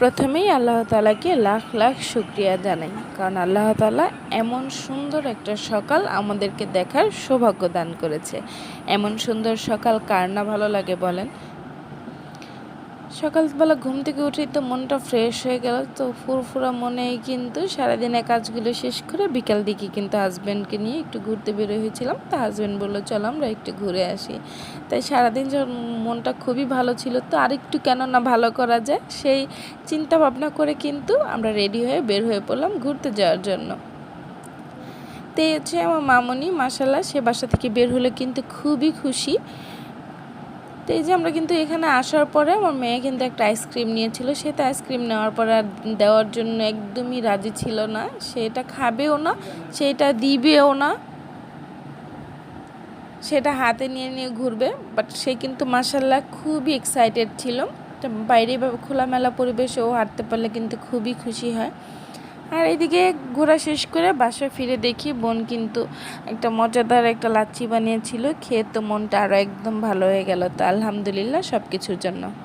প্রথমেই আল্লাহ তাআলাকে লাখ লাখ শুকরিয়া জানাই, কারণ আল্লাহ তাআলা এমন সুন্দর একটা সকাল আমাদেরকে দেখার সৌভাগ্য দান করেছে। এমন সুন্দর সকাল কার না ভালো লাগে বলেন। সকালবেলা ঘুম থেকে উঠেই তো মনটা ফ্রেশ হয়ে গেল, তো ফুরফুরা মনেই কিন্তু সারাদিনের কাজগুলো শেষ করে বিকাল দিকে কিন্তু হাজব্যান্ডকে নিয়ে একটু ঘুরতে বেরোয় হয়েছিলাম। তা হাজব্যান্ড বললো চলো আমরা একটু ঘুরে আসি। তাই সারাদিন যখন মনটা খুবই ভালো ছিল, তো আরেকটু কেন না ভালো করা যায় সেই চিন্তা ভাবনা করে কিন্তু আমরা রেডি হয়ে বের হয়ে পড়লাম ঘুরতে যাওয়ার জন্য। তো হচ্ছে আমার মামনি মাশাআল্লাহ সে বাসা থেকে বের হলে কিন্তু খুবই খুশি। তো এই যে আমরা কিন্তু এখানে আসার পরে আমার মেয়ে কিন্তু একটা আইসক্রিম নিয়েছিল, সে তো আইসক্রিম নেওয়ার পরে আর দেওয়ার জন্য একদমই রাজি ছিল না, সেটা খাবেও না, সেটা দিবেও না, সেটা হাতে নিয়ে নিয়ে ঘুরবে। বাট সে কিন্তু মাশাআল্লাহ খুবই এক্সাইটেড ছিল। বাইরে খোলামেলা পরিবেশে ও হাঁটতে পারলে কিন্তু খুবই খুশি হয়। আর এদিকে ঘোরা শেষ করে বাসায় ফিরে দেখি বোন কিন্তু একটা মজাদার একটা লাচ্ছি বানিয়েছিল, খেয়ে তো মনটা আরও একদম ভালো হয়ে গেল। তো আলহামদুলিল্লাহ সব কিছুর জন্য।